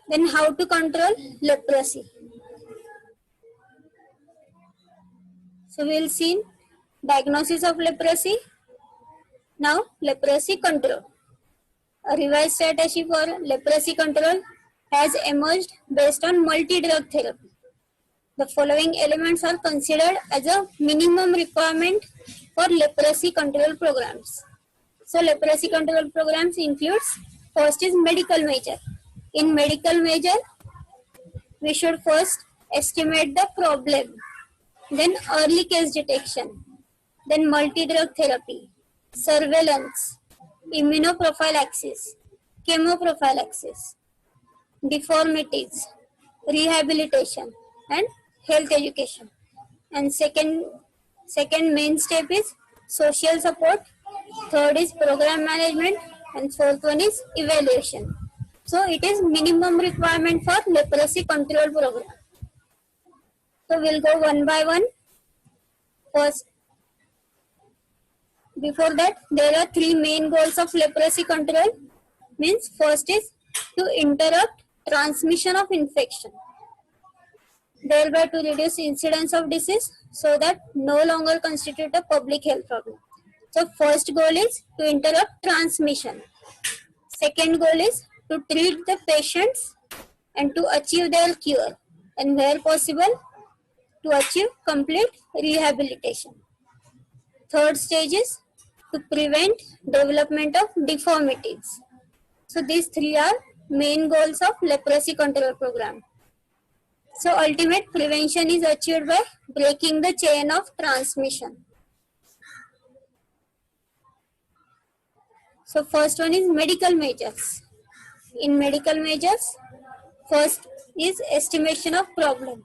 Then how to control leprosy? So we will see diagnosis of leprosy. Now leprosy control. A revised strategy for leprosy control has emerged based on multi-drug therapy. The following elements are considered as a minimum requirement for leprosy control programs. So leprosy control programs includes, first is medical measure. In medical measure, we should first estimate the problem, then early case detection, then multi-drug therapy, surveillance, immunoprophylaxis, chemoprophylaxis, deformities, rehabilitation, and health education. And second main step is social support, third is program management, and fourth one is evaluation. So it is minimum requirement for leprosy control program. So we'll go one by one. First, before that, there are three main goals of leprosy control. Means first is to interrupt transmission of infection, thereby to reduce incidence of disease so that no longer constitute a public health problem. So first goal is to interrupt transmission. Second goal is to treat the patients and to achieve their cure, and where possible to achieve complete rehabilitation. Third stage is to prevent development of deformities. So these three are main goals of leprosy control program. So ultimate prevention is achieved by breaking the chain of transmission. So first one is medical measures. In medical measures, first is estimation of problem.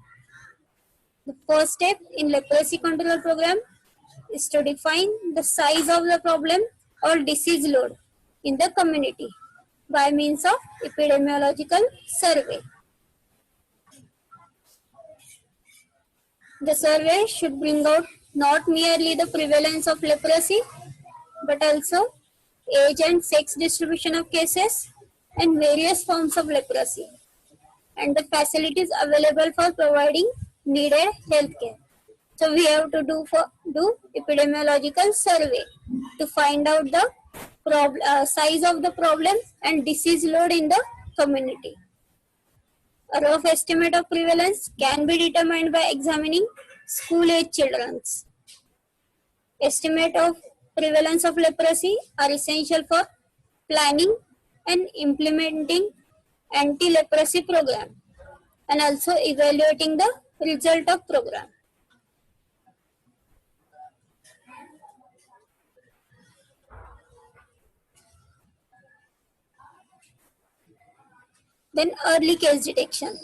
The first step in leprosy control program is to define the size of the problem or disease load in the community by means of epidemiological survey. The survey should bring out not merely the prevalence of leprosy, but also age and sex distribution of cases and various forms of leprosy, and the facilities available for providing needed health care. So we have to do epidemiological survey to find out the size of the problem and disease load in the community. A rough estimate of prevalence can be determined by examining school-age children. Estimate of prevalence of leprosy are essential for planning and implementing anti-leprosy program and also evaluating the result of program. Then early case detection.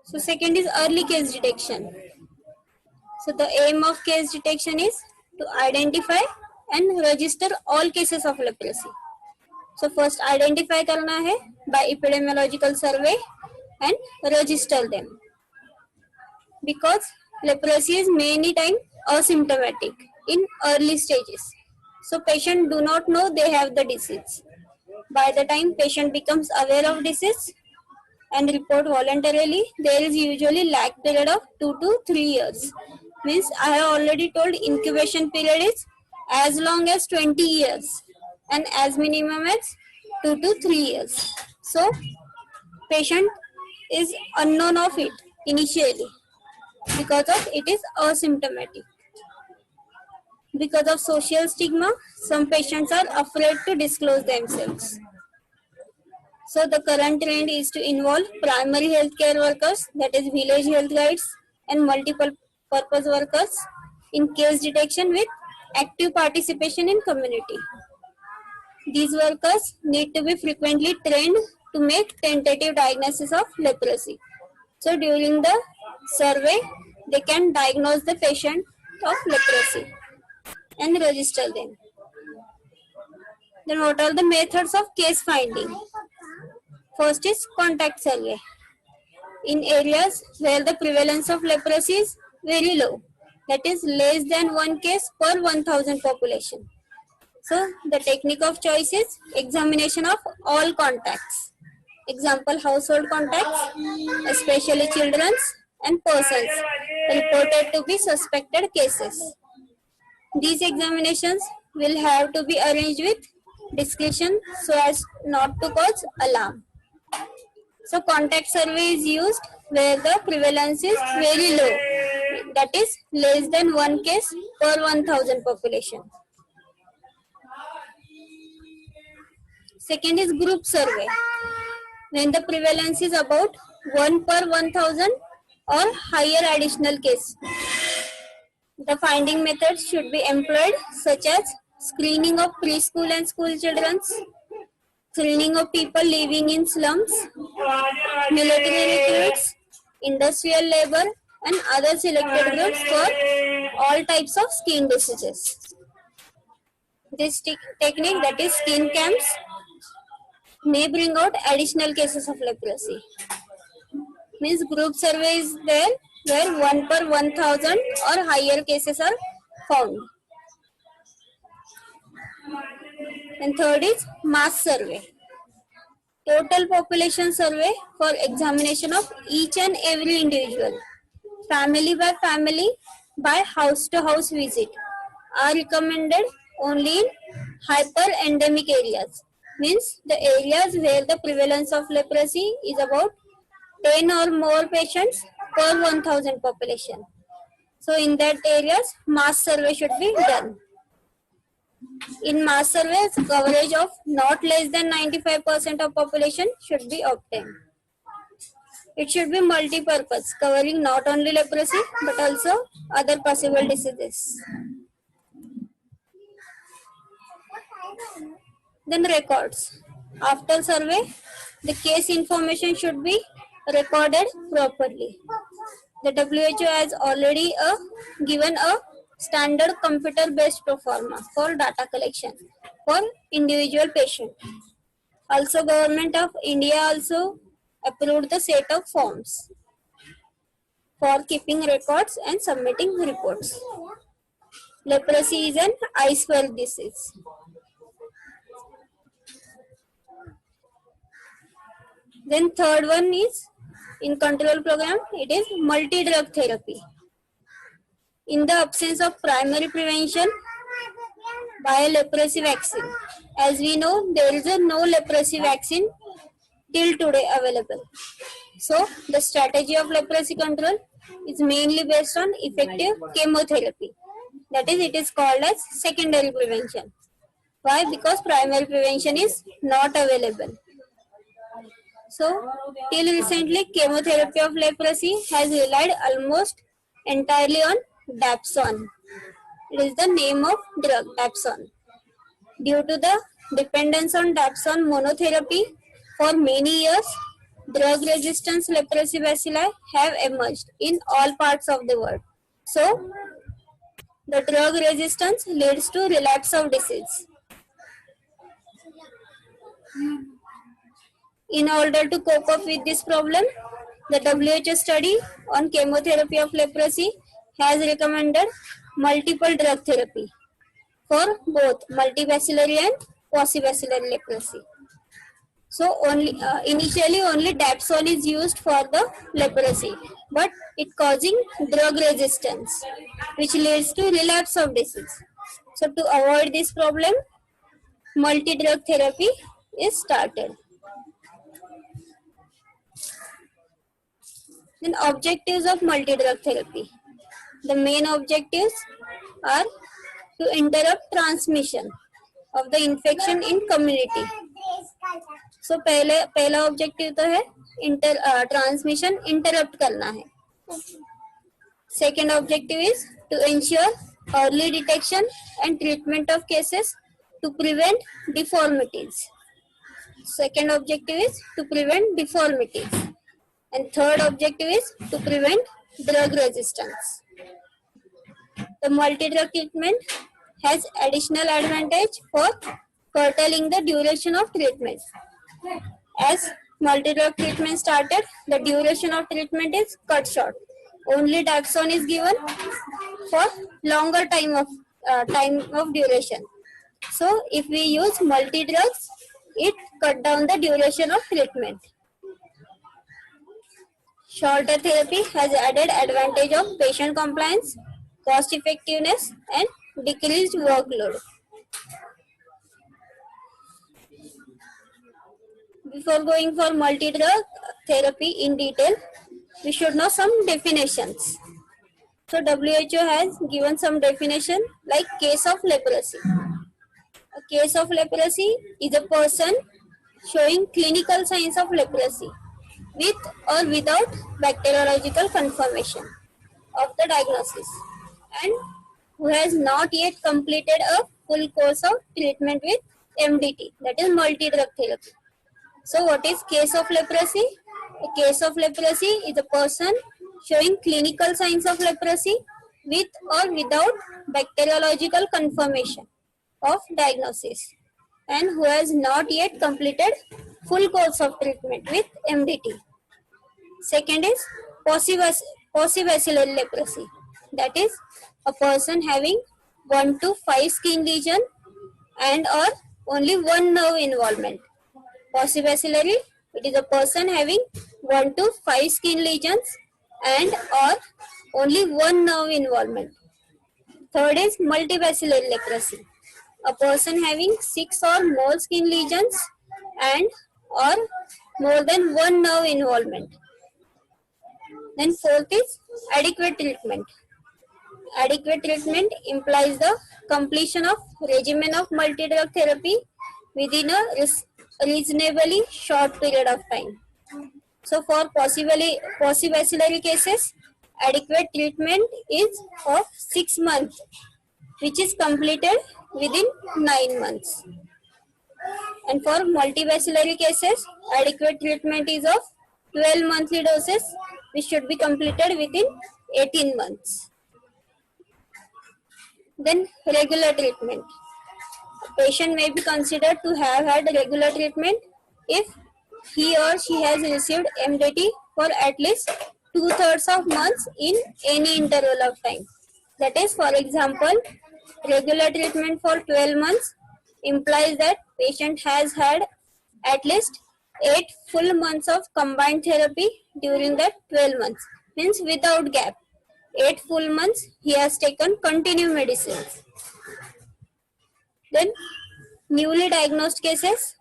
So second is early case detection. So the aim of case detection is to identify and register all cases of leprosy. So first identify करना है by epidemiological survey and register them. Because leprosy is many times asymptomatic in early stages. So patients do not know they have the disease. By the time patient becomes aware of disease and report voluntarily, there is usually lag period of 2 to 3 years. Means I have already told incubation period is as long as 20 years and as minimum as 2 to 3 years. So patient is unknown of it initially because of it is asymptomatic. Because of social stigma, some patients are afraid to disclose themselves. So the current trend is to involve primary healthcare workers, that is village health guides and multiple purpose workers in case detection with active participation in community. These workers need to be frequently trained to make tentative diagnosis of leprosy. So during the survey, they can diagnose the patient of leprosy and register them. Then what are the methods of case finding? First is contact survey. In areas where the prevalence of leprosy is very low, that is less than one case per 1000 population. So the technique of choice is examination of all contacts. Example, household contacts, especially children's and persons reported to be suspected cases. These examinations will have to be arranged with discretion so as not to cause alarm. So contact survey is used where the prevalence is very low, that is less than one case per 1000 population. Second is group survey. When the prevalence is about 1 per 1000 or higher additional case. The finding methods should be employed such as screening of preschool and school children, screening of people living in slums, military recruits, industrial labor and other selected groups for all types of skin diseases. This technique, that is skin camps, may bring out additional cases of leprosy. Means group survey is there where 1 per 1000 or higher cases are found. And third is mass survey. Total population survey for examination of each and every individual, family by house to house visit, are recommended only in hyper endemic areas. Means the areas where the prevalence of leprosy is about 10 or more patients per 1000 population. So in that areas, mass survey should be done. In mass surveys, coverage of not less than 95% of population should be obtained. It should be multi-purpose, covering not only leprosy but also other possible diseases. Then records. After survey, the case information should be recorded properly. The WHO has already given a standard computer-based proforma for data collection for individual patient. Also, Government of India also approved the set of forms for keeping records and submitting reports. Leprosy is an iceberg disease. Then third one is in control program, it is multi-drug therapy. In the absence of primary prevention by a leprosy vaccine, as we know, there is no leprosy vaccine till today available. So the strategy of leprosy control is mainly based on effective chemotherapy. That is, it is called as secondary prevention. Why? Because primary prevention is not available. So, till recently, chemotherapy of leprosy has relied almost entirely on Dapsone. It is the name of drug, Dapsone. Due to the dependence on Dapsone monotherapy for many years, drug-resistant leprosy bacilli have emerged in all parts of the world. So, the drug resistance leads to relapse of disease. In order to cope up with this problem, the WHO study on chemotherapy of leprosy has recommended multiple drug therapy for both multibacillary and quasi-bacillary leprosy. So initially only Dapsone is used for the leprosy, but it causing drug resistance, which leads to relapse of disease. So to avoid this problem, multi-drug therapy is started. Then objectives of multi-drug therapy. The main objectives are to interrupt transmission of the infection in community. So पहला objective तो है transmission interrupt करना है. Second objective is to ensure early detection and treatment of cases to prevent deformities. Second objective is to prevent deformities. And third objective is to prevent drug resistance. The multi-drug treatment has additional advantage for curtailing the duration of treatment. As multi-drug treatment started, the duration of treatment is cut short. Only Dapsone is given for longer time of duration. So if we use multi drugs, it cut down the duration of treatment. Shorter therapy has added advantage of patient compliance, cost effectiveness, and decreased workload. Before going for multi-drug therapy in detail, we should know some definitions. So WHO has given some definition like case of leprosy. A case of leprosy is a person showing clinical signs of leprosy with or without bacteriological confirmation of the diagnosis and who has not yet completed a full course of treatment with MDT, that is multi-drug therapy. So what is case of leprosy? A case of leprosy is a person showing clinical signs of leprosy with or without bacteriological confirmation of diagnosis and who has not yet completed full course of treatment with MDT. Second is paucibacillary leprosy. That is a person having 1 to 5 skin lesion and or only one nerve involvement. Paucibacillary, it is a person having 1 to 5 skin lesions and or only one nerve involvement. Third is multibacillary leprosy. A person having 6 or more skin lesions and or more than one nerve involvement. Then fourth is adequate treatment. Adequate treatment implies the completion of regimen of multi-drug therapy within a reasonably short period of time. So for paucibacillary cases, adequate treatment is of 6 months, which is completed within 9 months. And for multibacillary cases, adequate treatment is of 12 monthly doses, which should be completed within 18 months. Then regular treatment. A patient may be considered to have had regular treatment if he or she has received MDT for at least 2/3 of months in any interval of time. That is, for example, regular treatment for 12 months implies that patient has had at least 8 full months of combined therapy during that 12 months, means without gap. 8 full months he has taken continuous medicines. Then newly diagnosed cases,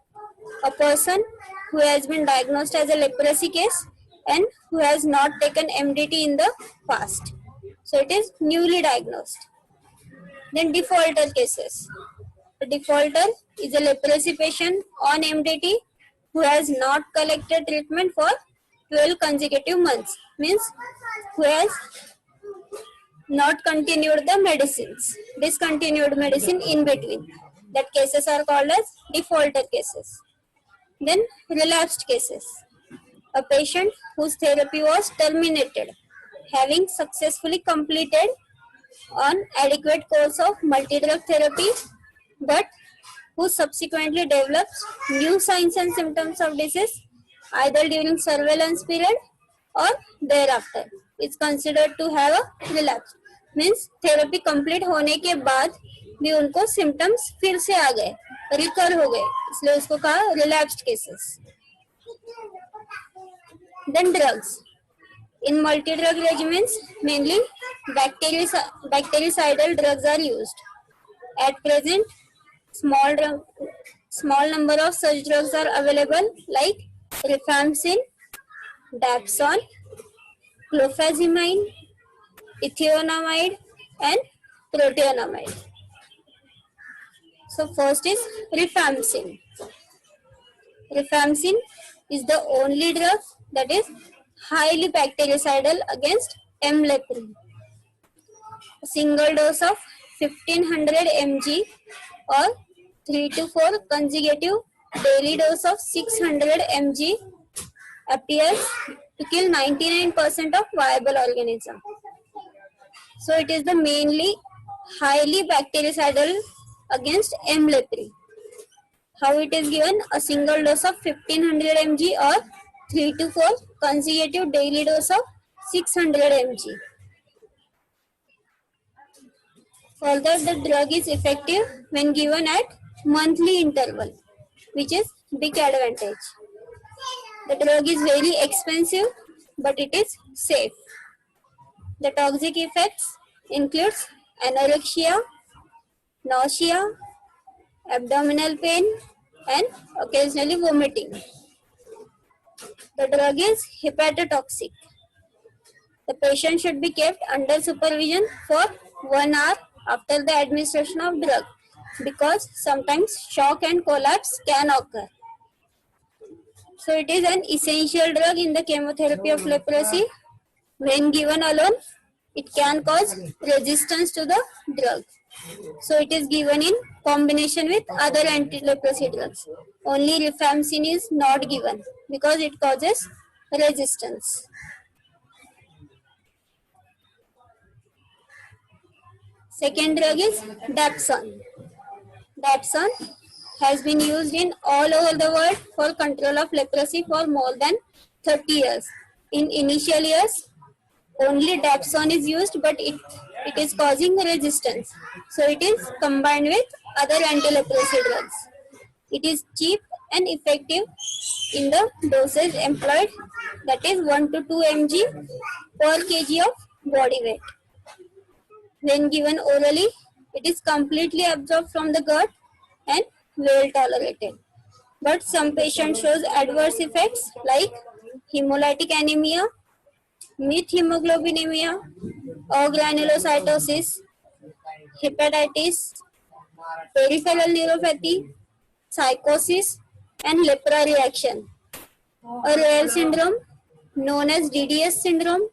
a person who has been diagnosed as a leprosy case and who has not taken MDT in the past. So it is newly diagnosed. Then defaulter cases. A defaulter is a leprosy patient on MDT who has not collected treatment for 12 consecutive months, means who has not continued the medicines, discontinued medicine in between. That cases are called as defaulter cases. Then relapsed cases. A patient whose therapy was terminated, having successfully completed an adequate course of multi-drug therapy, but who subsequently develops new signs and symptoms of disease either during surveillance period or thereafter, is considered to have a relapse. Means therapy complete होने के बाद भी उनको symptoms फिर से आ गए, recur हो गए, इसलिए उसको कहा relapsed cases. Then drugs. In multi-drug regimens, mainly bactericidal drugs are used. At present, small number of such drugs are available like rifampicin, dapsone, clofazimine, ethionamide, and proteonamide. So first is rifampicin. Rifampicin is the only drug that is highly bactericidal against M. leprae. A single dose of 1500 mg or 3 to 4 consecutive daily dose of 600 mg appears to kill 99% of viable organism. So it is the mainly highly bactericidal against M. leprae. How it is given? A single dose of 1500 mg or 3 to 4 consecutive daily dose of 600 mg. Further, the drug is effective when given at monthly interval, which is big advantage. The drug is very expensive, but it is safe. The toxic effects includes anorexia, nausea, abdominal pain, and occasionally vomiting. The drug is hepatotoxic. The patient should be kept under supervision for 1 hour after the administration of drug because sometimes shock and collapse can occur. So it is an essential drug in the chemotherapy of leprosy. When given alone, it can cause resistance to the drug. So it is given in combination with other anti-leprosy drugs. Only rifampicin is not given because it causes resistance. Second drug is dapsone. Dapsone has been used in all over the world for control of leprosy for more than 30 years. In initial years, only dapsone is used, but it is causing resistance. So it is combined with other anti-leprosy drugs. It is cheap and effective in the dosage employed, that is 1 to 2 mg per kg of body weight. When given orally, it is completely absorbed from the gut and well tolerated. But some patients shows adverse effects like hemolytic anemia, methemoglobinemia, agranulocytosis, hepatitis, peripheral neuropathy, psychosis, and lepra reaction. A rare syndrome known as DDS syndrome.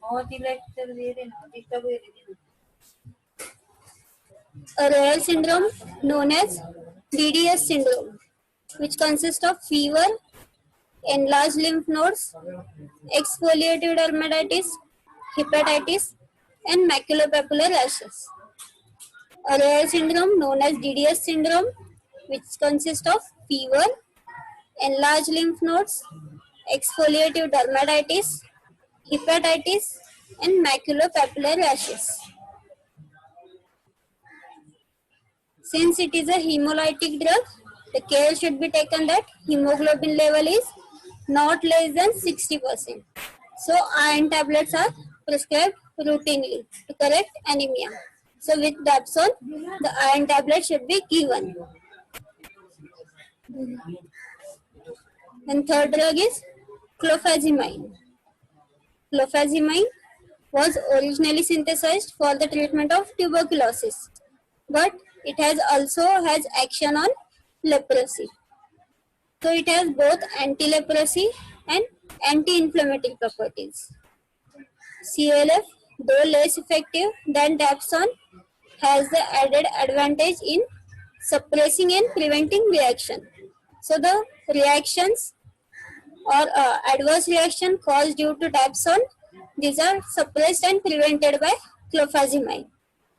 A rare syndrome known as DDS syndrome, which consists of fever, enlarged lymph nodes, exfoliative dermatitis, hepatitis, and maculopapular rashes. A rare syndrome known as DDS syndrome, which consists of fever, enlarged lymph nodes, exfoliative dermatitis, hepatitis, and maculopapular rashes. Since it is a hemolytic drug, the care should be taken that hemoglobin level is not less than 60%. So iron tablets are prescribed routinely to correct anemia. So with dapsone, the iron tablet should be given. And third drug is clofazimine. Clofazimine was originally synthesized for the treatment of tuberculosis, but it has also has action on leprosy. So it has both anti-leprosy and anti-inflammatory properties. CLF, though less effective than dapsone, has the added advantage in suppressing and preventing reaction. So the reactions or adverse reaction caused due to dapsone, these are suppressed and prevented by clofazimine.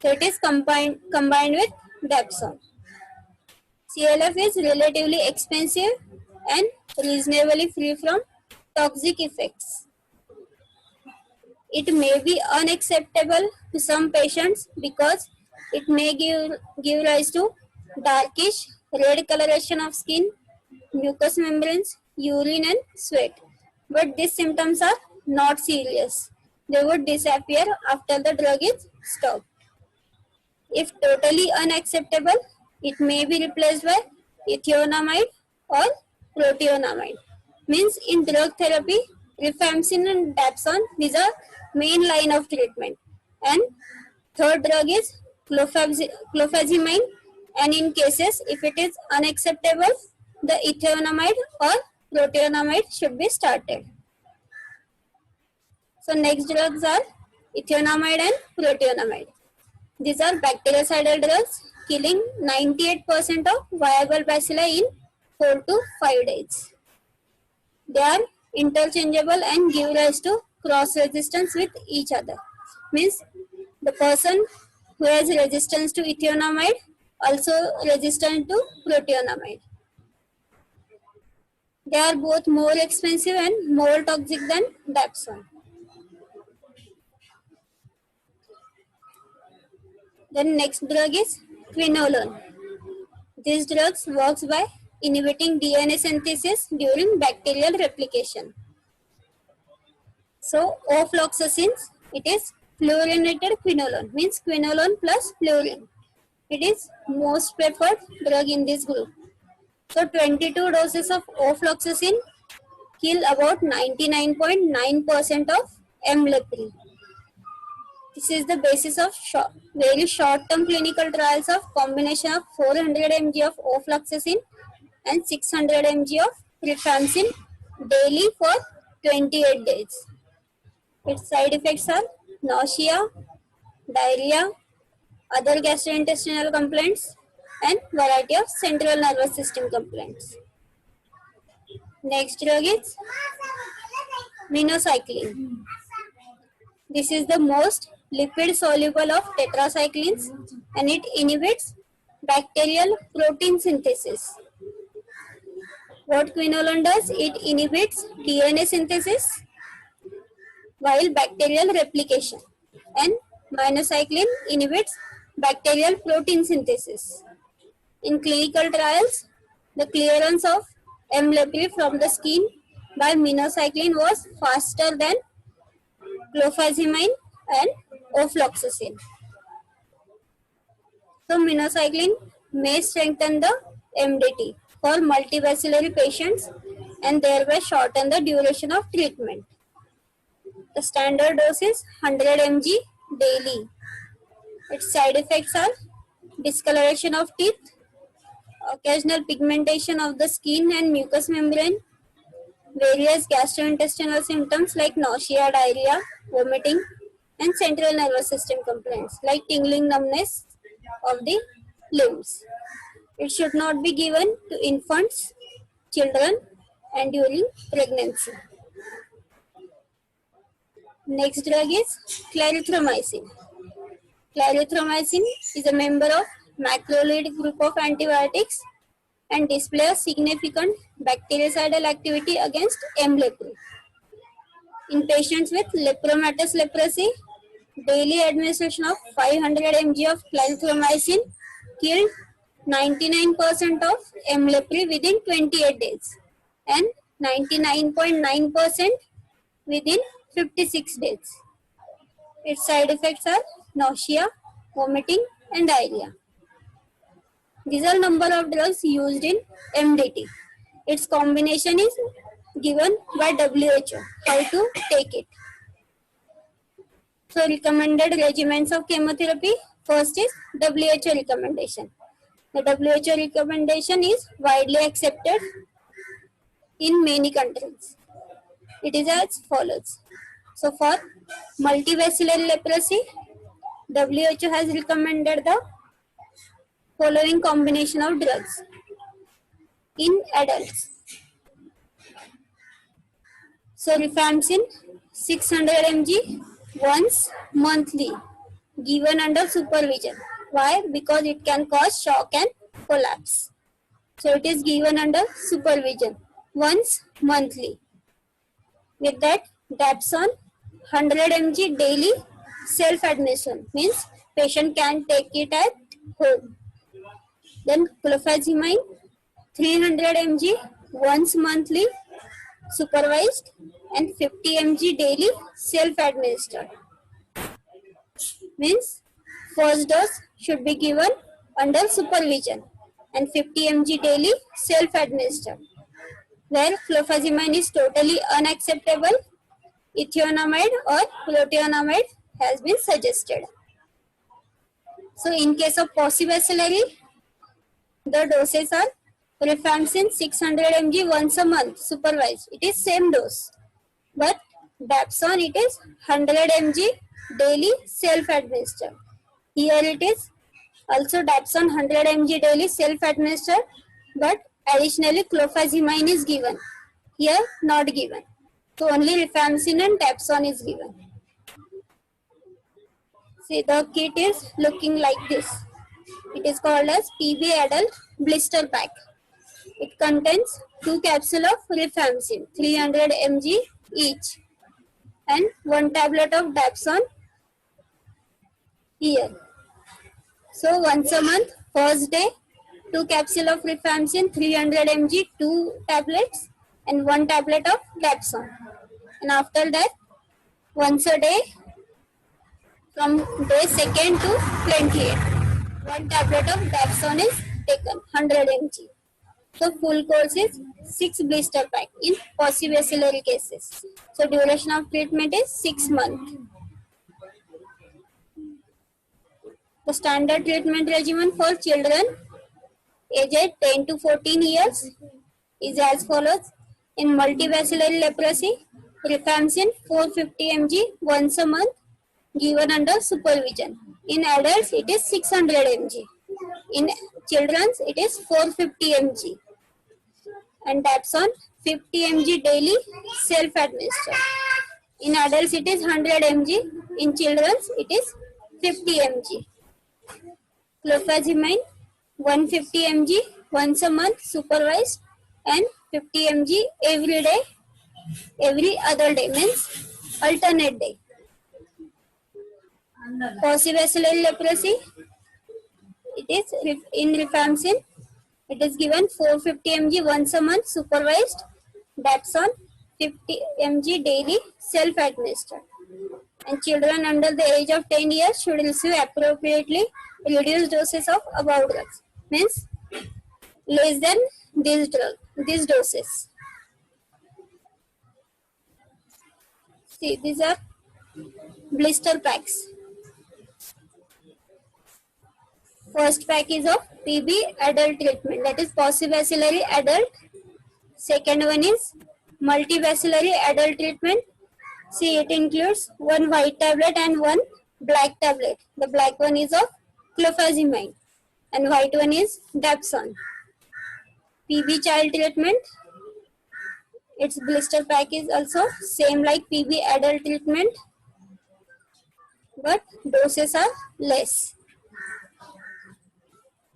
So it is combined with dapsone. CLF is relatively expensive and reasonably free from toxic effects. It may be unacceptable to some patients because it may give rise to darkish red coloration of skin, mucous membranes, urine and sweat. But these symptoms are not serious. They would disappear after the drug is stopped. If totally unacceptable, it may be replaced by ethionamide or protonamide. Means in drug therapy, rifampicin and dapsone, these are main line of treatment. And third drug is clofazimine, and in cases if it is unacceptable, the ethionamide or protonamide should be started. So next drugs are ethionamide and protonamide. These are bactericidal drugs killing 98% of viable bacilli in 4 to 5 days. They are interchangeable and give rise to cross resistance with each other. Means the person who has resistance to ethionamide also resistant to protonamide. They are both more expensive and more toxic than dapsone. Then next drug is quinolone. This drug works by inhibiting DNA synthesis during bacterial replication. So ofloxacin, it is fluorinated quinolone, means quinolone plus fluorine. It is most preferred drug in this group. So 22 doses of ofloxacin kill about 99.9% of M. leprae. This is the basis of very short-term clinical trials of combination of 400 mg of ofloxacin and 600 mg of rifampicin daily for 28 days. Its side effects are nausea, diarrhea, other gastrointestinal complaints, and variety of central nervous system complaints. Next drug is minocycline. This is the most lipid soluble of tetracyclines and it inhibits bacterial protein synthesis. What quinolone does? It inhibits DNA synthesis while bacterial replication, and minocycline inhibits bacterial protein synthesis. In clinical trials, the clearance of M. leprae from the skin by minocycline was faster than clofazimine and ofloxacin. So minocycline may strengthen the MDT for multivascular patients and thereby shorten the duration of treatment. The standard dose is 100 mg daily. Its side effects are discoloration of teeth, occasional pigmentation of the skin and mucous membrane, various gastrointestinal symptoms like nausea, diarrhea, vomiting, and central nervous system complaints like tingling, numbness of the limbs. It should not be given to infants, children, and during pregnancy. Next drug is clarithromycin. Clarithromycin is a member of macrolide group of antibiotics and displays significant bactericidal activity against M. leprae. In patients with lepromatous leprosy, daily administration of 500 mg of clarithromycin killed 99% of M. leprae within 28 days and 99.9% within 56 days. Its side effects are nausea, vomiting, and diarrhea. These are number of drugs used in MDT. Its combination is given by WHO, how to take it. So recommended regimens of chemotherapy, first is WHO recommendation. The WHO recommendation is widely accepted in many countries. It is as follows. So for multivascular leprosy, WHO has recommended the following combination of drugs in adults. So rifampicin 600 mg once monthly given under supervision. Why? Because it can cause shock and collapse. So it is given under supervision once monthly. With that, dapsone 100 mg daily self-administration, means patient can take it at home. Then clofazimine 300 mg once monthly supervised and 50 mg daily self-administered. Means first dose should be given under supervision and 50 mg daily self-administered. Where clofazimine is totally unacceptable, ethionamide or protonamide has been suggested. So in case of paucibacillary, the doses are rifampicin 600 mg once a month supervised. It is same dose. But dapsone it is 100 mg daily self-administered. Here it is also dapsone 100 mg daily self-administered, but additionally clofazimine is given. Here not given. So only rifampicin and dapsone is given. See, the kit is looking like this. It is called as PB Adult Blister Pack. It contains 2 capsules of rifampicin, 300 mg each, and 1 tablet of dapsone here. So once a month, first day, 2 capsule of rifampicin, 300 mg, 2 tablets, and 1 tablet of dapsone. And after that, once a day, from day 2nd to 28, 1 tablet of dapsone is taken, 100 mg. So full course is 6 blister pack in paucibacillary cases. So duration of treatment is 6 months. The standard treatment regimen for children aged 10 to 14 years is as follows. In multibacillary leprosy, rifampicin 450 mg once a month given under supervision. In adults, it is 600 mg. In children, it is 450 mg. And dapsone 50 mg daily self-administered. In adults, it is 100 mg. In children, it is 50 mg. Clofazimine 150 mg once a month supervised and 50 mg every day, every other day means alternate day. Paucibacillary leprosy, it is in rifampicin, it is given 450 mg once a month supervised, dapsone 50 mg daily self-administered. And children under the age of 10 years should receive appropriately reduced doses of above drugs, means less than these doses. See, these are blister packs. First pack is of PB adult treatment, that is paucibacillary adult. Second one is multibacillary adult treatment. See, it includes 1 white tablet and 1 black tablet. The black one is of clofazimine and white one is dapsone. PB child treatment, its blister pack is also same like PB adult treatment, but doses are less.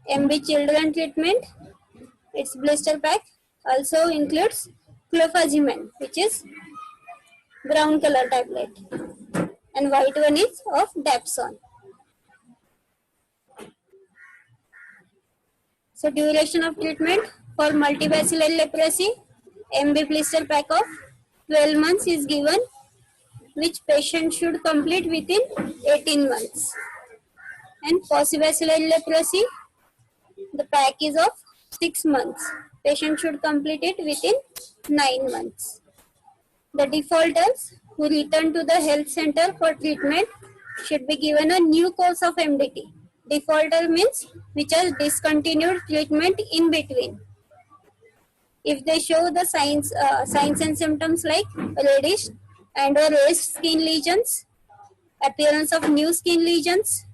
MB children treatment, its blister pack also includes clofazimine, which is brown color tablet, and white one is of dapsone. So duration of treatment for multibacillary leprosy, MB blister pack of 12 months is given, which patient should complete within 18 months. And paucibacillary leprosy, the pack is of 6 months. Patient should complete it within 9 months. The defaulters who return to the health center for treatment should be given a new course of MDT. Defaulter means which has discontinued treatment in between. If they show the signs and symptoms like reddish and or raised skin lesions, appearance of new skin lesions,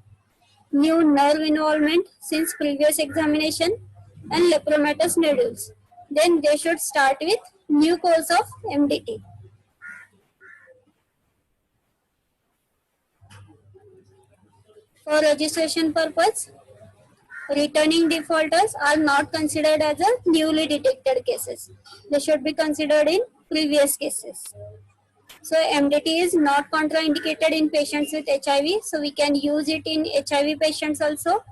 new nerve involvement since previous examination, and lepromatous nodules, then they should start with new course of MDT. For registration purpose, returning defaulters are not considered as a newly detected cases. They should be considered in previous cases. So MDT is not contraindicated in patients with HIV, so we can use it in HIV patients also.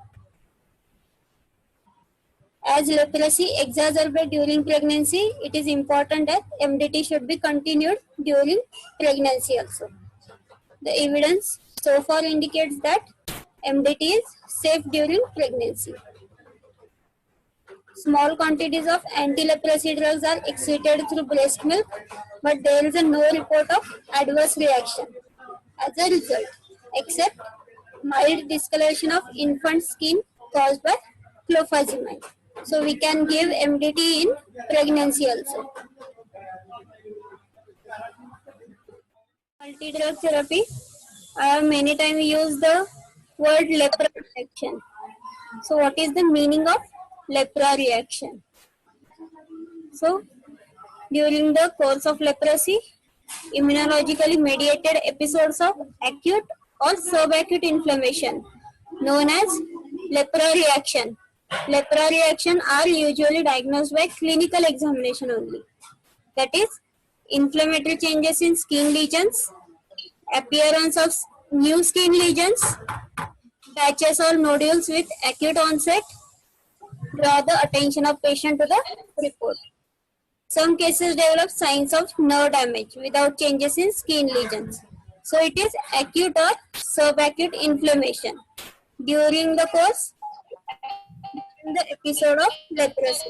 As leprosy exacerbates during pregnancy, it is important that MDT should be continued during pregnancy also. The evidence so far indicates that MDT is safe during pregnancy. Small quantities of anti-leprosy drugs are excreted through breast milk, but there is no report of adverse reaction as a result, except mild discoloration of infant skin caused by clofazimine. So we can give MDT in pregnancy also. Multi-drug therapy. I have many times used the word lepra reaction. So what is the meaning of lepra reaction? So during the course of leprosy, immunologically mediated episodes of acute or subacute inflammation known as lepra reaction. Lepra reaction are usually diagnosed by clinical examination only. That is, inflammatory changes in skin lesions, appearance of new skin lesions, patches or nodules with acute onset draw the attention of patient to the report. Some cases develop signs of nerve damage without changes in skin lesions. So it is acute or subacute inflammation during the course in the episode of leprosy.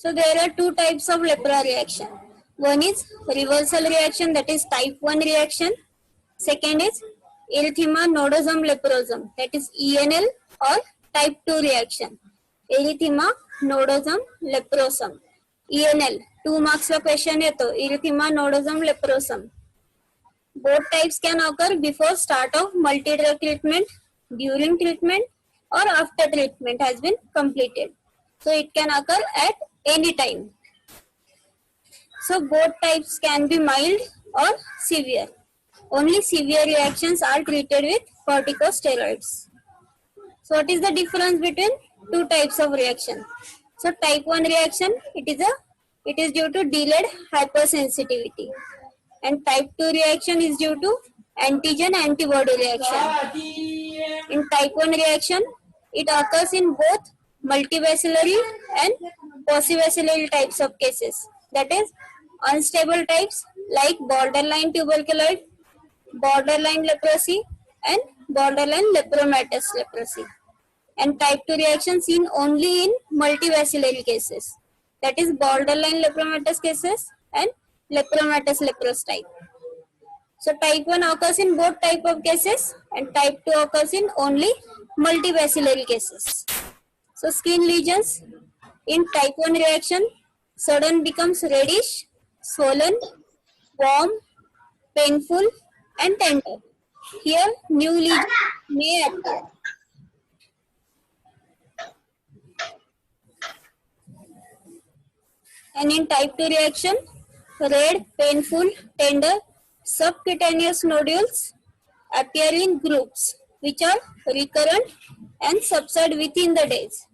So there are two types of lepra reaction. One is reversal reaction, that is type 1 reaction. Second is erythema nodosum leprosum, that is ENL or type 2 reaction. Erythema nodosum leprosum, ENL 2 marks la question yeto, erythema nodosum leprosum. Both types can occur before start of multi-drug treatment, during treatment, or after treatment has been completed. So it can occur at any time. So both types can be mild or severe. Only severe reactions are treated with corticosteroids. So what is the difference between two types of reaction? So type 1 reaction, it is due to delayed hypersensitivity, and type 2 reaction is due to antigen antibody reaction. In type 1 reaction, it occurs in both multivacillary and paucivacillary types of cases, that is unstable types like borderline tuberculosis, borderline leprosy, and borderline lepromatous leprosy. And type 2 reaction seen only in multivacillary cases, that is borderline lepromatous cases and lepromatous leprous type. So type 1 occurs in both type of cases and type 2 occurs in only multivacillary cases. So skin lesions in type 1 reaction, sudden becomes reddish, swollen, warm, painful and tender. Here new lesions may appear. And in type 2 reaction, red, painful, tender, subcutaneous nodules appear in groups which are recurrent and subside within the days.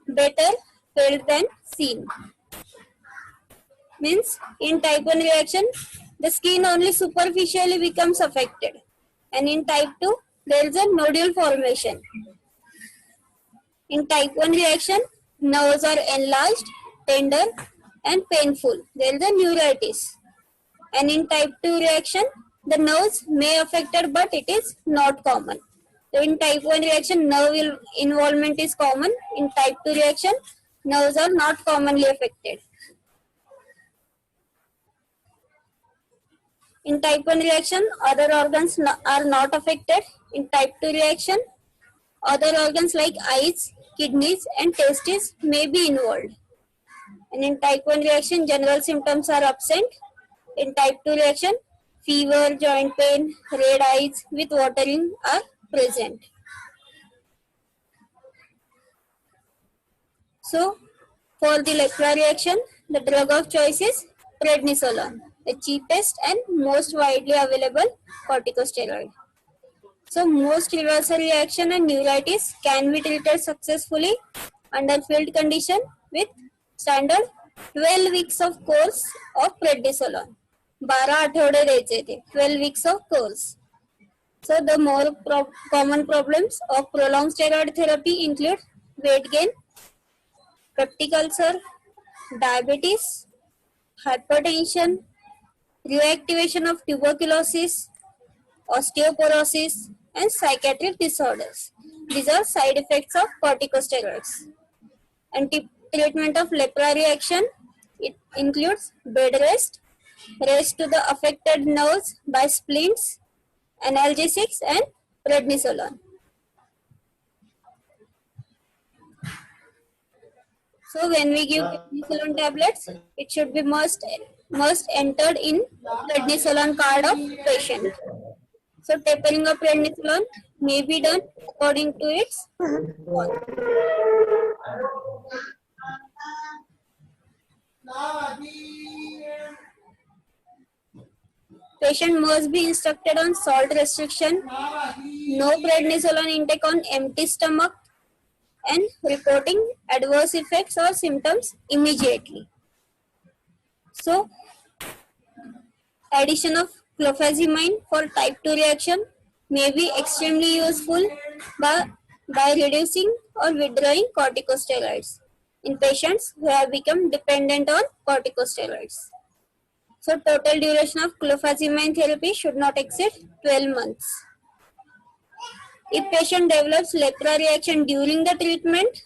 Better felt than seen. Means in type 1 reaction, the skin only superficially becomes affected. And in type 2, there is a nodule formation. In type 1 reaction, nerves are enlarged, tender and painful. There is a neuritis. And in type 2 reaction, the nerves may affected but it is not common. So in type 1 reaction, nerve involvement is common. In type 2 reaction, nerves are not commonly affected. In type 1 reaction, other organs are not affected. In type 2 reaction, other organs like eyes, kidneys and testes may be involved. And in type 1 reaction, general symptoms are absent. In type 2 reaction, fever, joint pain, red eyes with watering are present. So, for the lepra reaction, the drug of choice is prednisolone, the cheapest and most widely available corticosteroid. So, most reversal reaction and neuritis can be treated successfully under field condition with standard 12 weeks of course of prednisolone. 12 आठवडे द्यायचे ते, 12 weeks of course. So the more common problems of prolonged steroid therapy include weight gain, peptic ulcer, diabetes, hypertension, reactivation of tuberculosis, osteoporosis, and psychiatric disorders. These are side effects of corticosteroids. And treatment of lepra reaction, it includes bed rest, rest to the affected nerves by splints, analgesics and prednisolone. So when we give prednisolone tablets, it should be must entered in prednisolone card of patient. So tapering of prednisolone may be done according to its cost. patient must be instructed on salt restriction, no prednisolone intake on empty stomach, and reporting adverse effects or symptoms immediately. So, addition of clofazimine for type 2 reaction may be extremely useful by reducing or withdrawing corticosteroids in patients who have become dependent on corticosteroids. So total duration of clofazimine therapy should not exceed 12 months. If patient develops lepra reaction during the treatment,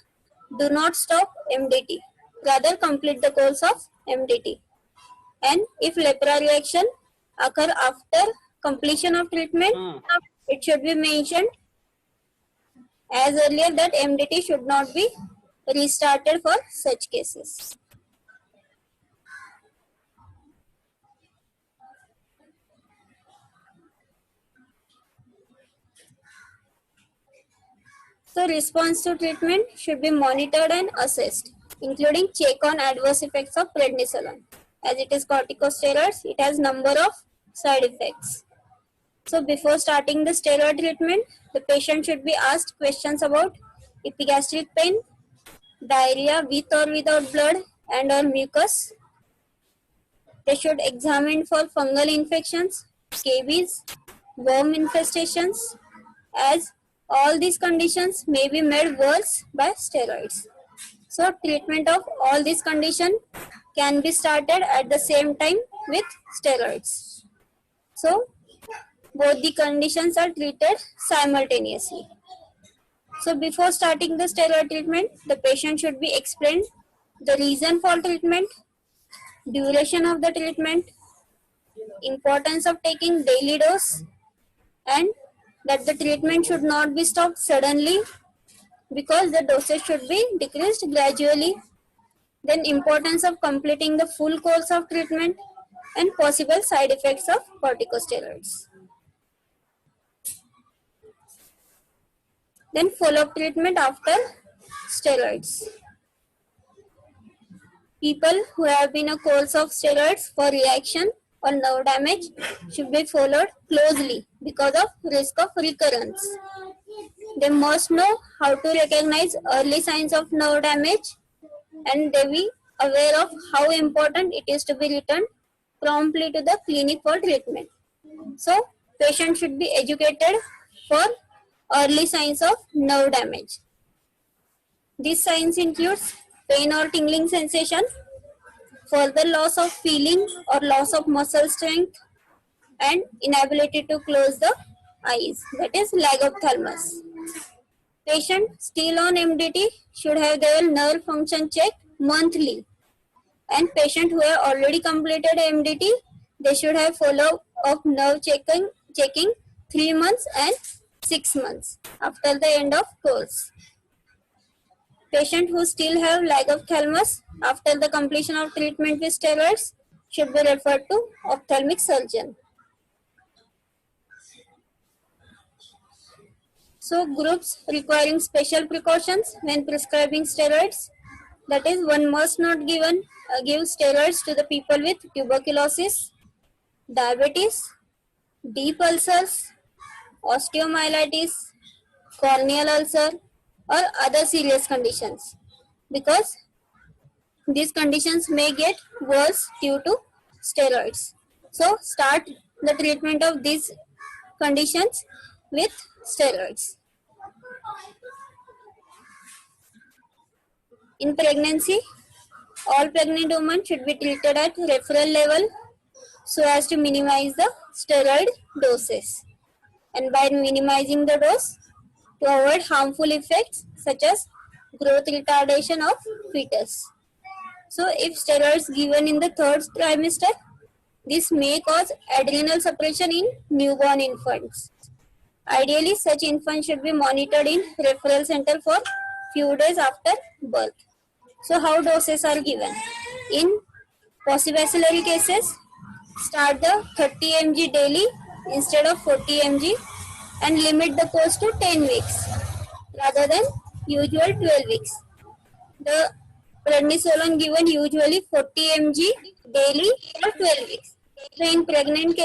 do not stop MDT. Rather complete the course of MDT. And if lepra reaction occur after completion of treatment, it should be mentioned as earlier that MDT should not be restarted for such cases. So response to treatment should be monitored and assessed, including check on adverse effects of prednisolone. As it is corticosteroids, it has number of side effects. So before starting the steroid treatment, the patient should be asked questions about epigastric pain, diarrhea with or without blood and or mucus. They should examine for fungal infections, scabies, worm infestations, as all these conditions may be made worse by steroids. So treatment of all these conditions can be started at the same time with steroids. So both the conditions are treated simultaneously. So before starting the steroid treatment, the patient should be explained the reason for treatment, duration of the treatment, importance of taking daily dose, and that the treatment should not be stopped suddenly because the dosage should be decreased gradually. Then importance of completing the full course of treatment and possible side effects of corticosteroids. Then follow-up treatment after steroids. People who have been a course of steroids for reaction or nerve damage should be followed closely because of risk of recurrence. They must know how to recognize early signs of nerve damage and they be aware of how important it is to be returned promptly to the clinic for treatment. So, patient should be educated for early signs of nerve damage. These signs includes pain or tingling sensation, further loss of feeling or loss of muscle strength, and inability to close the eyes, that is lagophthalmos. Patient still on MDT should have their nerve function checked monthly, and patient who have already completed MDT, they should have follow-up nerve checking 3 months and 6 months after the end of course. Patient who still have lagophthalmos after the completion of treatment with steroids should be referred to ophthalmic surgeon. So groups requiring special precautions when prescribing steroids, that is one must not give steroids to the people with tuberculosis, diabetes, deep ulcers, osteomyelitis, corneal ulcer or other serious conditions because these conditions may get worse due to steroids. So start the treatment of these conditions with steroids. In pregnancy, all pregnant women should be treated at referral level so as to minimize the steroid doses. And by minimizing the dose, to avoid harmful effects such as growth retardation of fetus. So if steroids given in the third trimester, this may cause adrenal suppression in newborn infants. Ideally, such infants should be monitored in referral center for few days after birth. So how doses are given? In possibacillary cases, start the 30 mg daily instead of 40 mg and limit the course to 10 weeks rather than usual 12 weeks. The prednisolone given usually 40 mg daily for 12 weeks. So in pregnant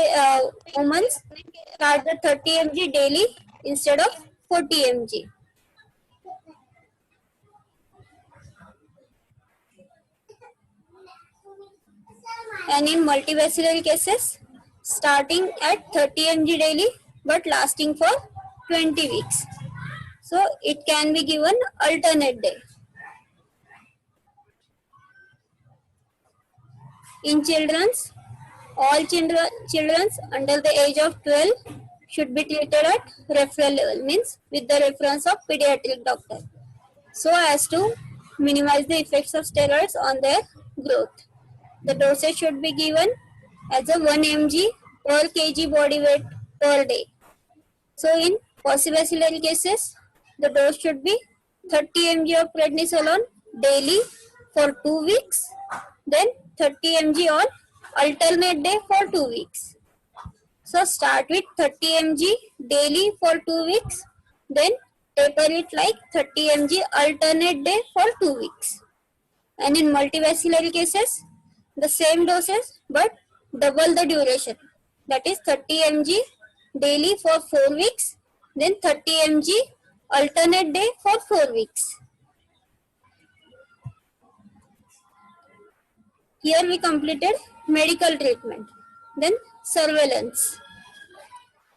women, start the 30 mg daily instead of 40 mg. And in multivascular cases, starting at 30 mg daily but lasting for 20 weeks. So it can be given alternate day. In children's, all children under the age of 12 should be treated at referral level, means with the reference of pediatric doctor, so as to minimize the effects of steroids on their growth. The dosage should be given as a 1 mg per kg body weight per day. So in possibacillary cases, the dose should be 30 mg of prednisolone daily for 2 weeks, then 30 mg on alternate day for 2 weeks. So start with 30 mg daily for 2 weeks, then taper it like 30 mg alternate day for 2 weeks. And in multivascular cases, the same doses but double the duration. That is 30 mg daily for 4 weeks, then 30 mg alternate day for 4 weeks. Here we completed medical treatment. Then surveillance.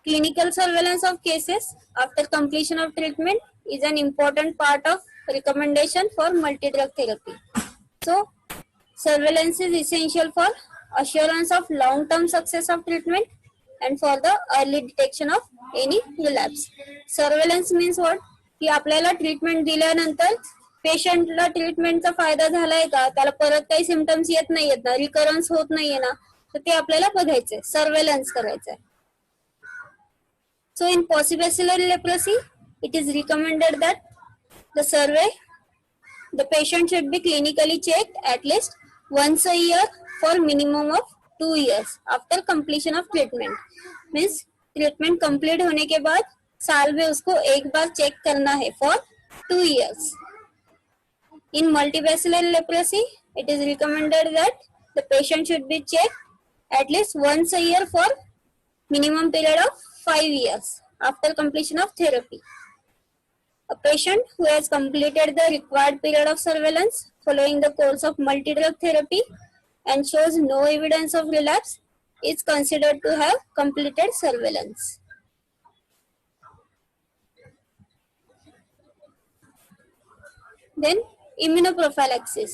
Clinical surveillance of cases after completion of treatment is an important part of recommendation for multi-drug therapy. So, surveillance is essential for assurance of long-term success of treatment and for the early detection of any relapse. Surveillance means what? की आपल्याला treatment दिल्यानंतर पेशंटला ट्रीटमेंटचा फायदा झालाय का, त्याला परत काही सिम्पटम्स येत नाहीयेत ना, रिकरन्स होत नाहीये ना, तर ते आपल्याला बघायचंय, सर्वेलन्स करायचंय. So in possibacillary leprosy, it is recommended that the patient should be clinically checked at least once a year for minimum of 2 years after completion of treatment. Means treatment complete होने के बाद साल में उसको एक बार check करना है for 2 years. In multibacillary leprosy, it is recommended that the patient should be checked at least once a year for minimum period of 5 years after completion of therapy. A patient who has completed the required period of surveillance following the course of multi-drug therapy and shows no evidence of relapse is considered to have completed surveillance. Then immunoprophylaxis.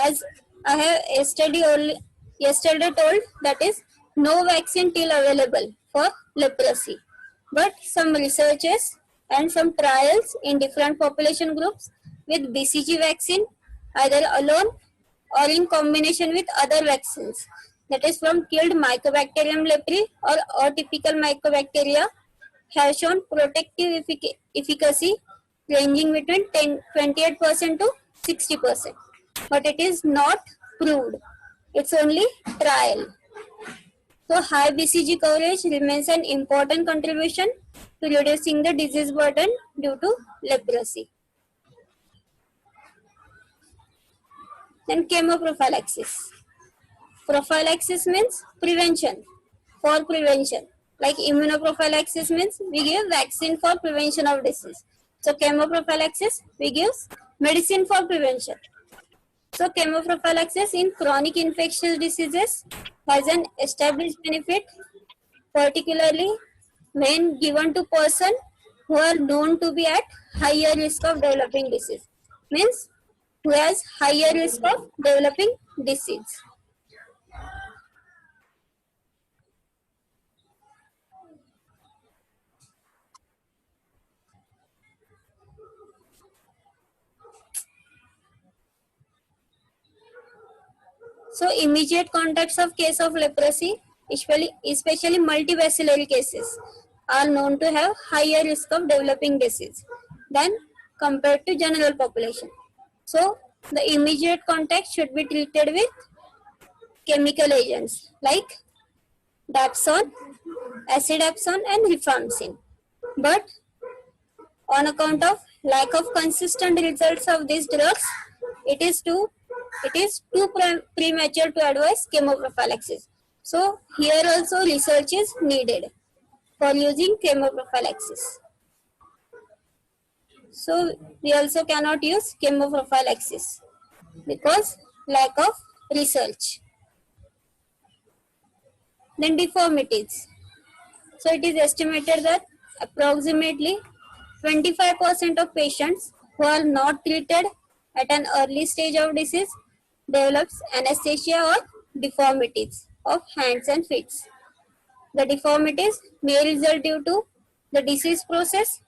As I have yesterday told, that is no vaccine till available for leprosy. But some researches and some trials in different population groups with BCG vaccine either alone or in combination with other vaccines, that is from killed Mycobacterium leprae or atypical mycobacteria, have shown protective efficacy ranging between 28% to 60%. But it is not proved. It's only trial. So high BCG coverage remains an important contribution to reducing the disease burden due to leprosy. Then chemoprophylaxis. Prophylaxis means prevention, for prevention. Like immunoprophylaxis means we give vaccine for prevention of disease. So chemoprophylaxis, we give medicine for prevention. So chemoprophylaxis in chronic infectious diseases has an established benefit, particularly when given to person who are known to be at higher risk of developing disease. Means who has higher risk of developing disease. So immediate contacts of case of leprosy, especially multibacillary cases, are known to have higher risk of developing disease than compared to general population. So the immediate contact should be treated with chemical agents like dapsone, acidapsone and rifampicin. But on account of lack of consistent results of these drugs, it is too premature to advise chemoprophylaxis. So here also research is needed for using chemoprophylaxis. So we also cannot use chemoprophylaxis because lack of research. Then deformities. So it is estimated that approximately 25% of patients who are not treated at an early stage of disease develops anesthesia or deformities of hands and feet. The deformities may result due to the disease process,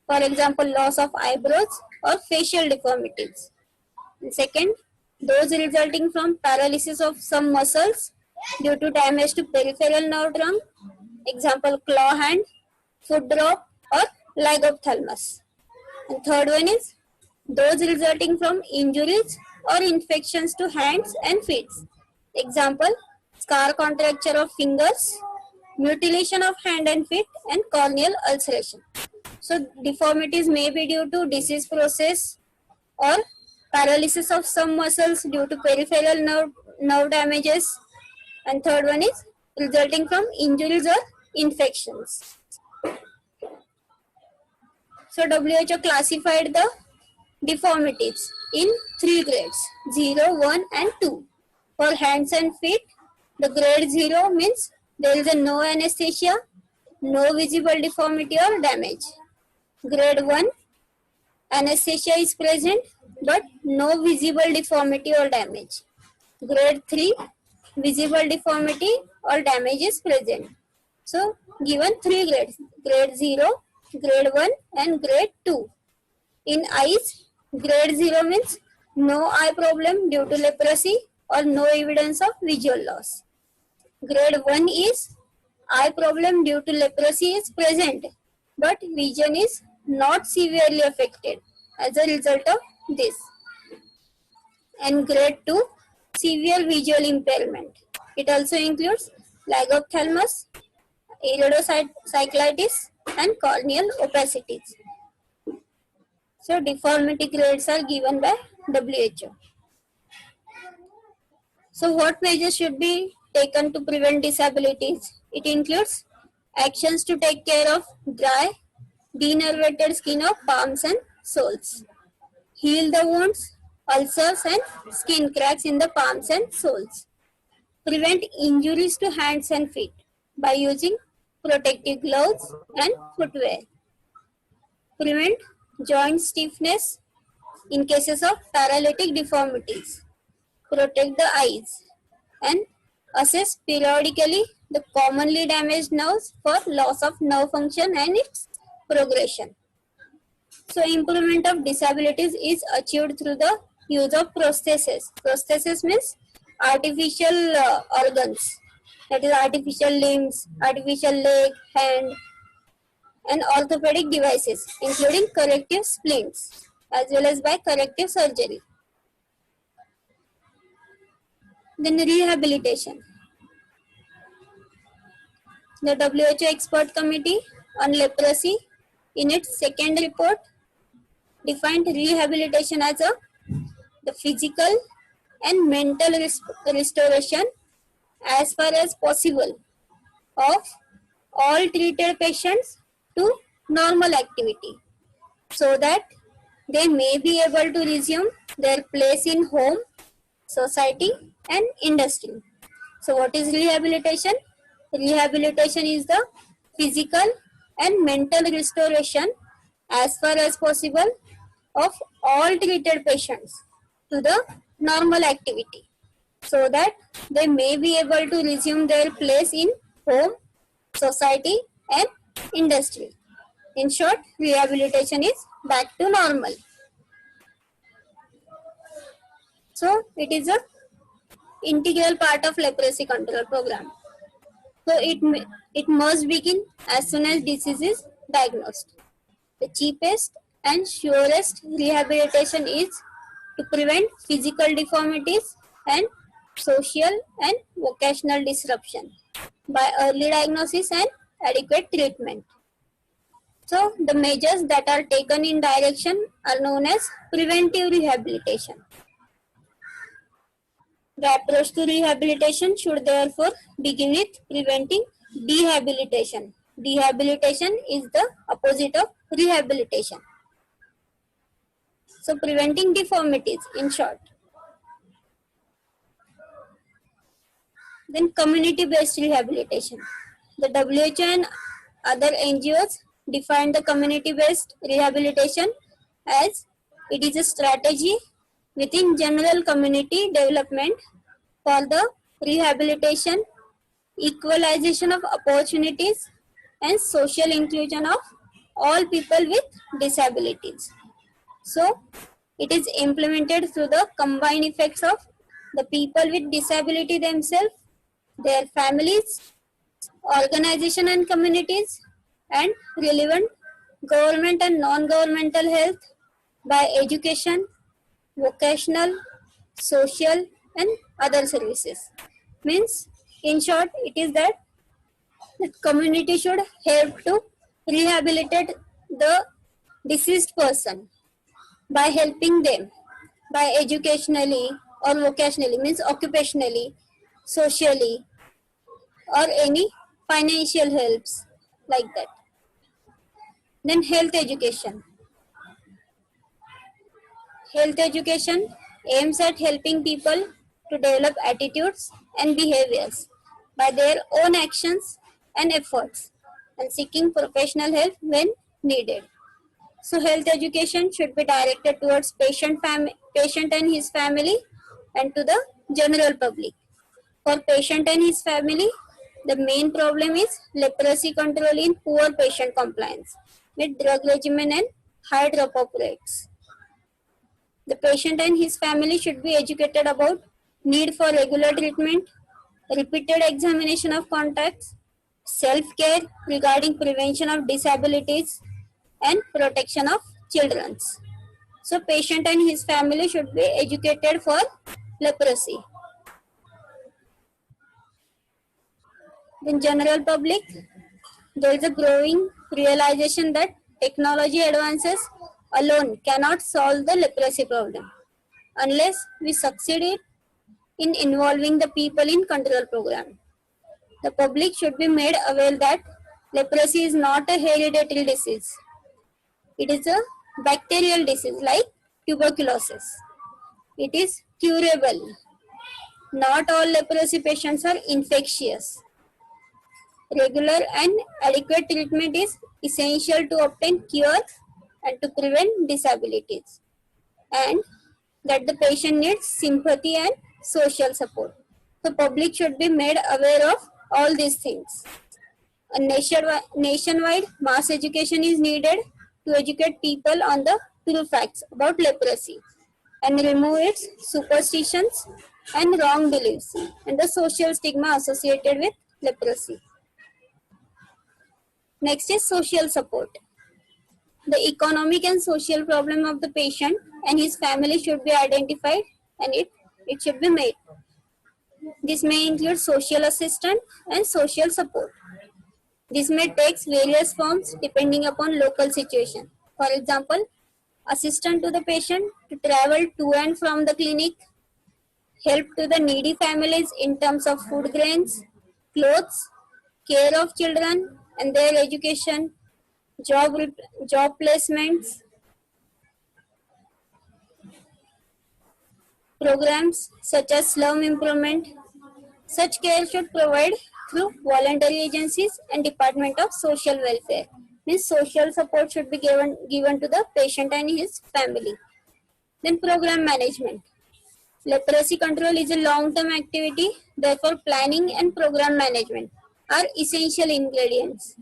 for example, loss of eyebrows or facial deformities. And second, those resulting from paralysis of some muscles due to damage to peripheral nerve trunk, example, claw hand, foot drop, or leg of thalamus. And third one is those resulting from injuries or infections to hands and feet. Example, scar contracture of fingers, mutilation of hand and feet, and corneal ulceration. So deformities may be due to disease process or paralysis of some muscles due to peripheral nerve damages. And third one is resulting from injuries or infections. So WHO classified the deformities in three grades, 0, 1 and 2. For hands and feet, the grade 0 means there is a no anesthesia, no visible deformity or damage. Grade 1, anesthesia is present but no visible deformity or damage. Grade 3, visible deformity or damage is present. So given three grades, grade 0, grade 1 and grade 2. In eyes, grade 0 means no eye problem due to leprosy or no evidence of visual loss. Grade 1 is eye problem due to leprosy is present but vision is not severely affected as a result of this. And grade 2, severe visual impairment. It also includes lagophthalmos, iridocyclitis and corneal opacities. So deformity grades are given by WHO. So what measures should be taken to prevent disabilities? It includes actions to take care of dry, denervated skin of palms and soles. Heal the wounds, ulcers and skin cracks in the palms and soles. Prevent injuries to hands and feet by using protective gloves and footwear. Prevent joint stiffness in cases of paralytic deformities. Protect the eyes and assess periodically the commonly damaged nerves for loss of nerve function and its progression. So improvement of disabilities is achieved through the use of prosthesis. Prosthesis means artificial organs, that is artificial limbs, artificial leg, hand, and orthopedic devices including corrective splints as well as by corrective surgery. Then rehabilitation. The WHO Expert Committee on Leprosy in its second report defined rehabilitation as the physical and mental restoration as far as possible of all treated patients to normal activity so that they may be able to resume their place in home, society and industry. So what is rehabilitation? Rehabilitation is the physical and mental restoration as far as possible of all treated patients to the normal activity so that they may be able to resume their place in home, society and industry. In short, rehabilitation is back to normal. So it is a integral part of leprosy control program. So it must begin as soon as disease is diagnosed. The cheapest and surest rehabilitation is to prevent physical deformities and social and vocational disruption by early diagnosis and adequate treatment. So the measures that are taken in direction are known as preventive rehabilitation. The approach to rehabilitation should therefore begin with preventing dehabilitation. Dehabilitation is the opposite of rehabilitation. So preventing deformities in short. Then community-based rehabilitation. The WHO and other NGOs define the community-based rehabilitation as it is a strategy within general community development for the rehabilitation, equalization of opportunities, and social inclusion of all people with disabilities. So, it is implemented through the combined effects of the people with disability themselves, their families, organization and communities, and relevant government and non-governmental health by education, vocational, social, and other services. Means, in short, it is that the community should help to rehabilitate the deceased person by helping them by educationally or vocationally, means occupationally, socially, or any financial helps like that. Then health education. Health education aims at helping people to develop attitudes and behaviors by their own actions and efforts and seeking professional help when needed. So health education should be directed towards patient and his family and to the general public. For patient and his family, the main problem is leprosy control in poor patient compliance with drug regimen and high drop-off rates. The patient and his family should be educated about need for regular treatment, repeated examination of contacts, self-care regarding prevention of disabilities, and protection of children. So patient and his family should be educated for leprosy. In general public, there is a growing realization that technology advances alone cannot solve the leprosy problem unless we succeed in involving the people in control program. The public should be made aware that leprosy is not a hereditary disease. It is a bacterial disease like tuberculosis. It is curable. Not all leprosy patients are infectious. Regular and adequate treatment is essential to obtain cure and to prevent disabilities. And that the patient needs sympathy and social support. The public should be made aware of all these things. A nationwide mass education is needed to educate people on the true facts about leprosy and remove its superstitions and wrong beliefs and the social stigma associated with leprosy. Next is social support. The economic and social problem of the patient and his family should be identified and it should be made. This may include social assistance and social support. This may take various forms depending upon local situation. For example, assistance to the patient to travel to and from the clinic, help to the needy families in terms of food grains, clothes, care of children and their education, job placements, programs such as slum improvement. Such care should provide through voluntary agencies and Department of Social Welfare. Means social support should be given to the patient and his family. Then program management. Leprosy control is a long-term activity, therefore planning and program management are essential ingredients.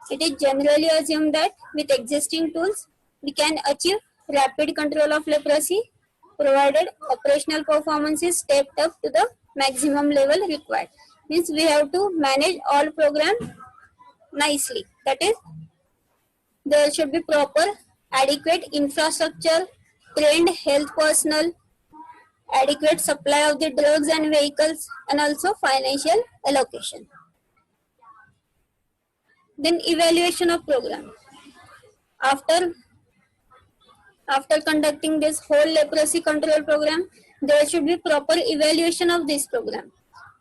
It is generally assumed that with existing tools, we can achieve rapid control of leprosy, provided operational performance is stepped up to the maximum level required. Means we have to manage all programs nicely. That is, there should be proper, adequate infrastructure, trained health personnel, adequate supply of the drugs and vehicles, and also financial allocation. Then evaluation of program. After conducting this whole leprosy control program, there should be proper evaluation of this program.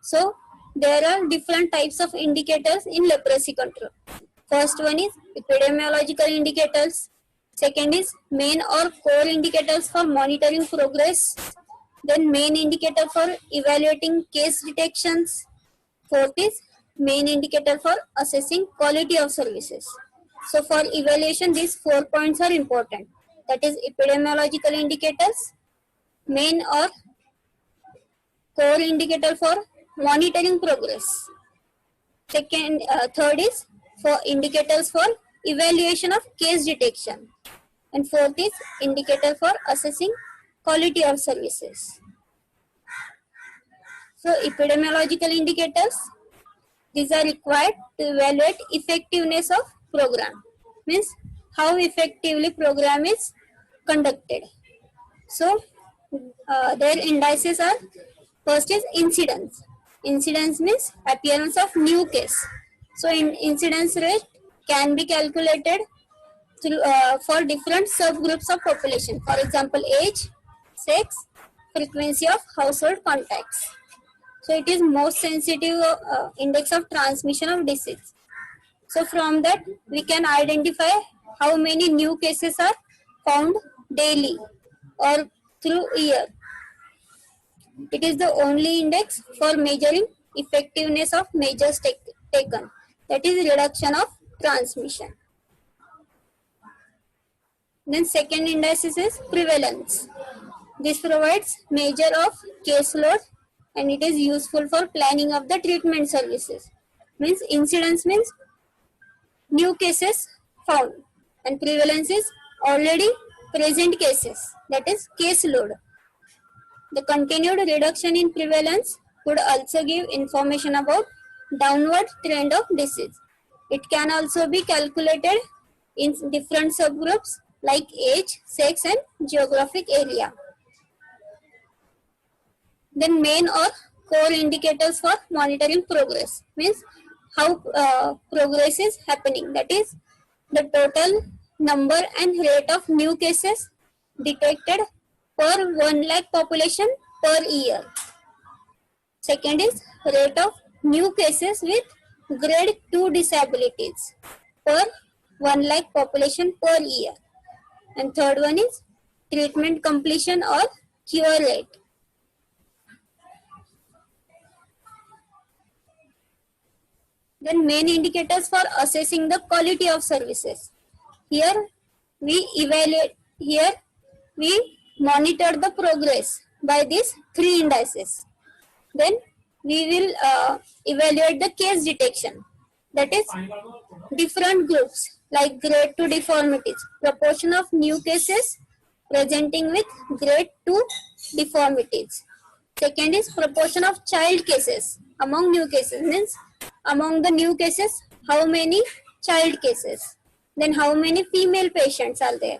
So there are different types of indicators in leprosy control. First one is epidemiological indicators. Second is main or core indicators for monitoring progress. Then main indicator for evaluating case detections. Fourth is main indicator for assessing quality of services. So for evaluation, these 4 points are important. That is epidemiological indicators, main or core indicator for monitoring progress. Third is for indicators for evaluation of case detection. And fourth is indicator for assessing quality of services. So epidemiological indicators, these are required to evaluate effectiveness of program. Means how effectively program is conducted. So their indices are, first is incidence. Incidence means appearance of new case. So incidence rate can be calculated through, for different subgroups of population. For example, age, sex, frequency of household contacts. So it is most sensitive index of transmission of disease. So from that we can identify how many new cases are found daily or through year. It is the only index for measuring effectiveness of measures taken. That is reduction of transmission. Then second indices is prevalence. This provides measure of caseload and it is useful for planning of the treatment services. Means incidence means new cases found and prevalence is already present cases, that is caseload. The continued reduction in prevalence could also give information about downward trend of disease. It can also be calculated in different subgroups like age, sex and geographic area. Then main or core indicators for monitoring progress means how progress is happening, that is the total number and rate of new cases detected per 1 lakh population per year. Second is rate of new cases with grade 2 disabilities per 1 lakh population per year. And third one is treatment completion or cure rate. Then main indicators for assessing the quality of services. Here we monitor the progress by these 3 indices. Then we will evaluate the case detection. That is different groups like grade 2 deformities, proportion of new cases presenting with grade 2 deformities. Second is proportion of child cases among new cases, means among the new cases how many child cases, then how many female patients are there,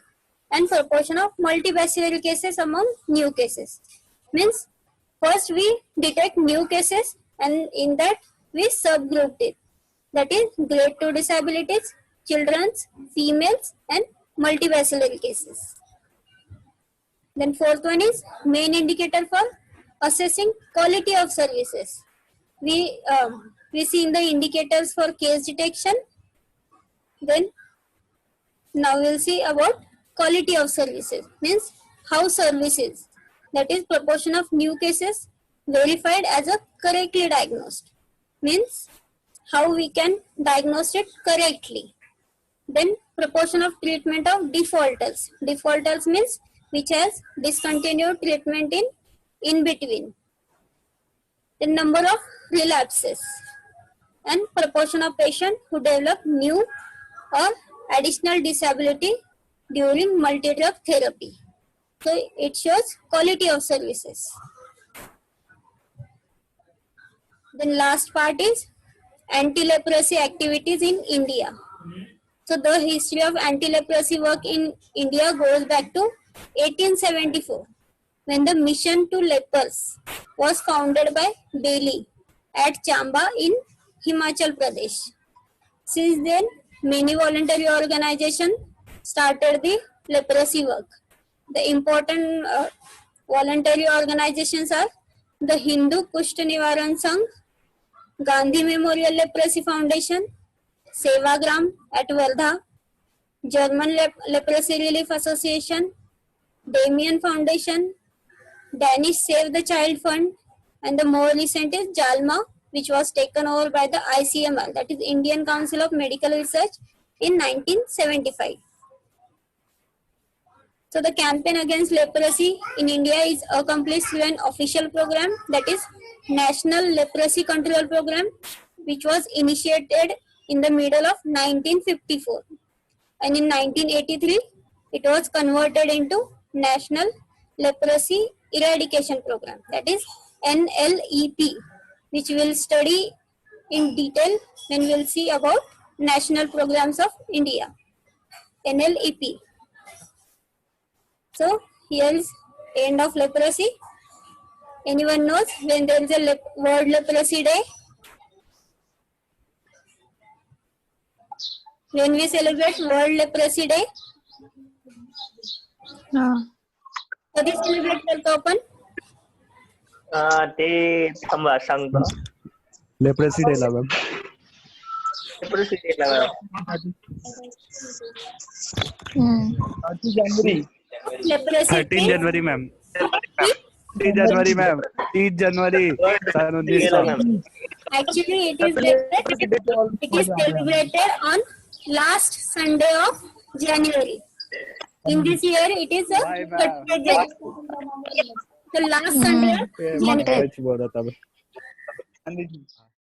and proportion of multibacillary cases among new cases. Means first we detect new cases and in that we subgroup it, that is grade 2 disabilities, children's, females and multibacillary cases. Then fourth one is main indicator for assessing quality of services. We see in the indicators for case detection. Then now we'll see about quality of services, means how services, that is proportion of new cases verified as a correctly diagnosed, means how we can diagnose it correctly. Then proportion of treatment of defaulters. Defaulters means which has discontinued treatment in between. The number of relapses and proportion of patients who develop new or additional disability during multi-drug therapy. So it shows quality of services. Then last part is anti-leprosy activities in India. So the history of anti-leprosy work in India goes back to 1874 when the Mission to Lepers was founded by Bailey at Chamba in Himachal Pradesh. Since then, many voluntary organizations started the leprosy work. The important voluntary organizations are the Hindu Kushta Nivaran Sangh, Gandhi Memorial Leprosy Foundation, Sevagram at Wardha, German Leprosy Relief Association, Damien Foundation, Danish Save the Child Fund, and the more recent is JALMA, which was taken over by the ICMR, that is Indian Council of Medical Research, in 1975. So the campaign against leprosy in India is accomplished through an official program, that is National Leprosy Control Program, which was initiated in the middle of 1954. And in 1983, it was converted into National Leprosy Eradication Program, that is NLEP, which we'll study in detail when we'll see about national programs of India. NLEP. So here is end of leprosy. Anyone knows when there is a World Leprosy Day? When we celebrate World Leprosy Day? कधी celebrate करतो आपण? ते थांबा सांगतो. Leprosy डेला ma'am. Leprosy डेला ma'am. 13 जनवरी ma'am. 30 जनवरी मैम. 30 जनवरी सन 1900. Actually, it is celebrated on last Sunday of January. In this year, it is a 30th January. The last Sunday of January.